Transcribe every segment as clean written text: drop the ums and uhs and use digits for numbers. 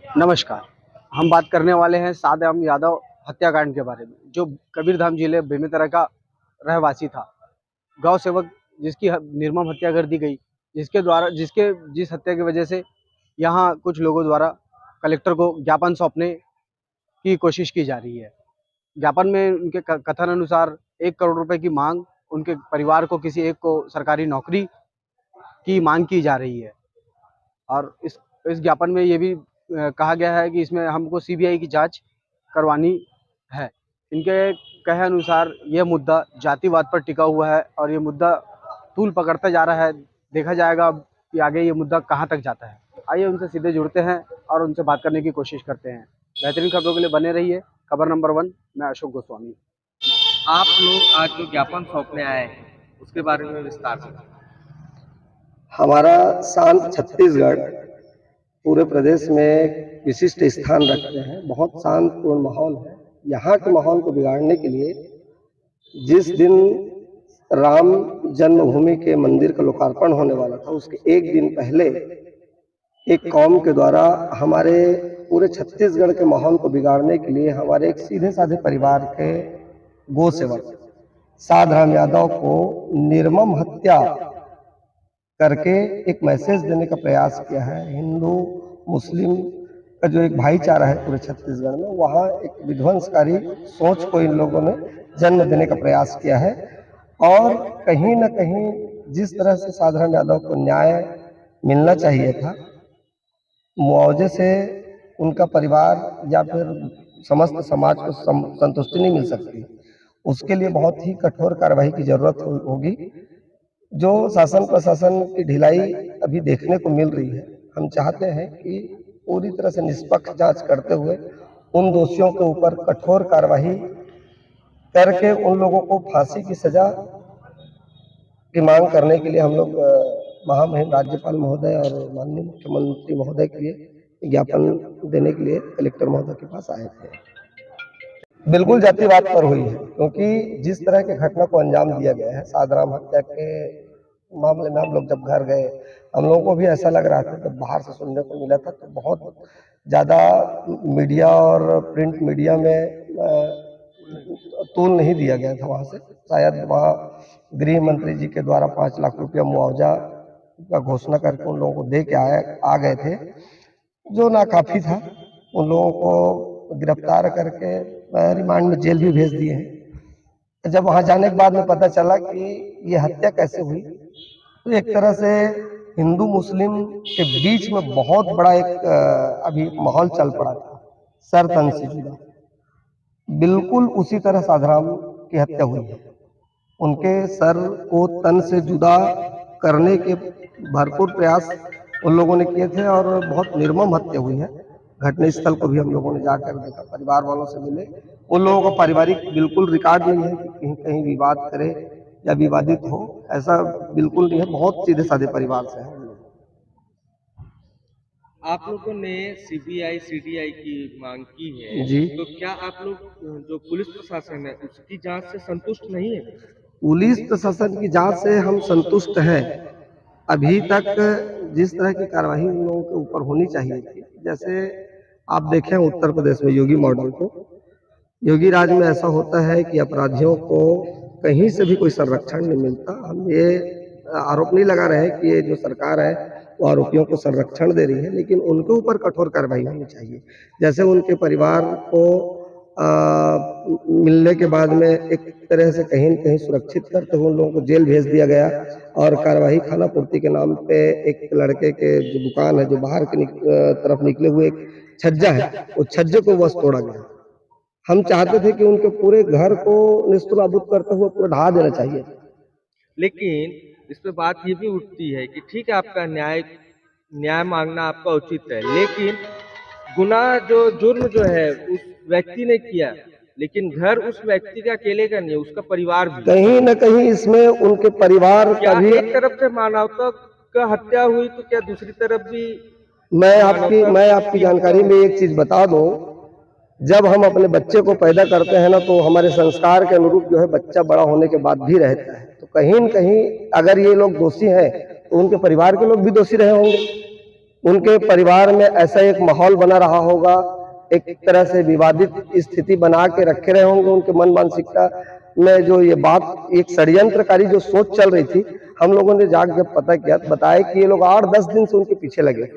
नमस्कार। हम बात करने वाले हैं सादाम यादव हत्याकांड के बारे में, जो कबीरधाम जिले बेमेतरा का रहवासी था, गौ सेवक जिसकी निर्मम हत्या कर दी गई, जिस हत्या की वजह से यहाँ कुछ लोगों द्वारा कलेक्टर को ज्ञापन सौंपने की कोशिश की जा रही है। ज्ञापन में उनके कथन अनुसार 1 करोड़ रुपए की मांग, उनके परिवार को किसी एक को सरकारी नौकरी की मांग की जा रही है। और इस ज्ञापन में ये भी कहा गया है कि इसमें हमको सीबीआई की जांच करवानी है। इनके कहे अनुसार यह मुद्दा जातिवाद पर टिका हुआ है और ये मुद्दा तूल पकड़ता जा रहा है। देखा जाएगा कि आगे ये मुद्दा कहाँ तक जाता है। आइए उनसे सीधे जुड़ते हैं और उनसे बात करने की कोशिश करते हैं। बेहतरीन खबरों के लिए बने रहिए। खबर नंबर 1, मैं अशोक गोस्वामी। आप लोग आज जो ज्ञापन सौंपने आए हैं उसके बारे में विस्तार से। हमारा शांत छत्तीसगढ़ पूरे प्रदेश में विशिष्ट स्थान रखते हैं। बहुत शांतिपूर्ण माहौल है। यहाँ के माहौल को बिगाड़ने के लिए जिस दिन राम जन्मभूमि के मंदिर का लोकार्पण होने वाला था, उसके एक दिन पहले एक कौम के द्वारा हमारे पूरे छत्तीसगढ़ के माहौल को बिगाड़ने के लिए हमारे एक सीधे साधे परिवार के गौ सेवक साधाराम यादव को निर्मम हत्या करके एक मैसेज देने का प्रयास किया है। हिंदू मुस्लिम का जो एक भाईचारा है पूरे छत्तीसगढ़ में, वहाँ एक विध्वंसकारी सोच को इन लोगों ने जन्म देने का प्रयास किया है। और कहीं न कहीं जिस तरह से साधाराम यादव को न्याय मिलना चाहिए था, मुआवजे से उनका परिवार या फिर समस्त समाज को संतुष्टि नहीं मिल सकती, उसके लिए बहुत ही कठोर कार्रवाई की जरूरत होगी। जो शासन प्रशासन की ढिलाई अभी देखने को मिल रही है, हम चाहते हैं कि पूरी तरह से निष्पक्ष जांच करते हुए उन दोषियों के ऊपर कठोर कार्रवाई करके उन लोगों को फांसी की सजा की मांग करने के लिए हम लोग महामहिम राज्यपाल महोदय और माननीय मुख्यमंत्री महोदय के लिए ज्ञापन देने के लिए कलेक्टर महोदय के पास आए थे। बिल्कुल जातिवाद पर हुई है, क्योंकि जिस तरह के घटना को अंजाम दिया गया है, साधाराम हत्या के मामले में हम लोग जब घर गए, हम लोगों को भी ऐसा लग रहा था, जब बाहर से सुनने को मिला था तो बहुत ज़्यादा मीडिया और प्रिंट मीडिया में तूल नहीं दिया गया था। वहाँ से शायद वहाँ गृह मंत्री जी के द्वारा 5 लाख रुपया मुआवजा का घोषणा करके उन लोगों को दे के आ गए थे, जो नाकाफी था। उन लोगों को गिरफ्तार करके रिमांड में जेल भी भेज दिए हैं। जब वहां जाने के बाद में पता चला कि ये हत्या कैसे हुई, तो एक तरह से हिंदू मुस्लिम के बीच में बहुत बड़ा एक अभी माहौल चल पड़ा था, सर तन से जुदा। बिल्कुल उसी तरह साधाराम की हत्या हुई है। उनके सर को तन से जुदा करने के भरपूर प्रयास उन लोगों ने किए थे और बहुत निर्मम हत्या हुई है। घटना स्थल को भी हम लोगों ने जाकर देखा, परिवार वालों से मिले। उन लोगों का पारिवारिक बिल्कुल रिकॉर्ड नहीं है कि कहीं कहीं विवाद करे या विवादित हो, ऐसा बिल्कुल नहीं है। बहुत सीधे साधे परिवार से है। आप लोगों ने सीबीआई सीडीआई की मांग की है जी, तो क्या आप लोग जो पुलिस प्रशासन है उसकी जांच से संतुष्ट नहीं है? पुलिस प्रशासन की जांच से हम संतुष्ट हैं। अभी तक जिस तरह की कार्रवाई उन लोगों के ऊपर होनी चाहिए थी, जैसे आप देखें उत्तर प्रदेश में योगी मॉडल को, योगी राज में ऐसा होता है कि अपराधियों को कहीं से भी कोई संरक्षण नहीं मिलता। हम ये आरोप नहीं लगा रहे हैं कि ये जो सरकार है वो आरोपियों को संरक्षण दे रही है, लेकिन उनके ऊपर कठोर कार्रवाई होनी चाहिए। जैसे उनके परिवार को मिलने के बाद में एक तरह से कहीं न कहीं सुरक्षित करते हुए उन लोगों को जेल भेज दिया गया और कार्यवाही खाना पूर्ति के नाम पे एक लड़के के जो दुकान है, जो बाहर के तरफ निकले हुए एक छज्जा है, वो छज्जे को बस तोड़ा गया। हम चाहते थे कि उनके पूरे घर को निस्तनाबूद करते हुए पूरा ढहा देना चाहिए। लेकिन इस पे बात ये भी उठती है कि ठीक है, आपका न्याय मांगना आपका उचित है, लेकिन गुनाह जुर्म जो है उस व्यक्ति ने किया, लेकिन घर उस व्यक्ति का अकेले का नहीं है, उसका परिवार भी। कहीं न कहीं इसमें उनके परिवार का भी, एक तरफ से मानवता का हत्या हुई तो क्या दूसरी तरफ भी? मैं आपकी जानकारी में एक चीज बता दूं, जब हम अपने बच्चे को पैदा करते हैं ना, तो हमारे संस्कार के अनुरूप जो है बच्चा बड़ा होने के बाद भी रहता है। तो कहीं न कहीं अगर ये लोग दोषी हैं तो उनके परिवार के लोग भी दोषी रहे होंगे। उनके परिवार में ऐसा एक माहौल बना रहा होगा, एक तरह से विवादित स्थिति बना के रखे रहे होंगे उनके मन मानसिकता में। जो ये बात एक षड्यंत्रकारी जो सोच चल रही थी, हम लोगों ने जाकर जब पता किया तो बताया कि ये लोग 8-10 दिन से उनके पीछे लगे,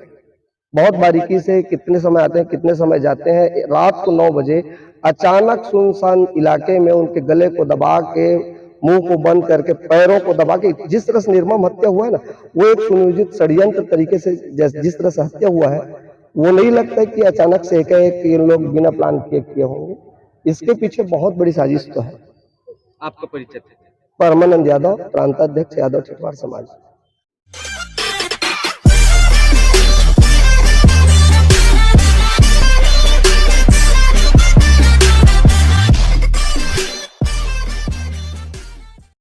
बहुत बारीकी से कितने समय आते हैं कितने समय जाते हैं। रात को 9 बजे अचानक सुनसान इलाके में उनके गले को दबा के, मुंह को बंद करके, पैरों को दबा के, जिस तरह से निर्मम हत्या हुआ है ना, वो एक सुनियोजित षड्यंत्र तरीके से जिस तरह से हत्या हुआ है, वो नहीं लगता है कि अचानक से एकाएक ये लोग बिना प्लान किए होंगे। इसके पीछे बहुत बड़ी साजिश तो है। आपका परिचय? परमानंद यादव, प्रांताध्यक्ष यादव ठेठवार समाज।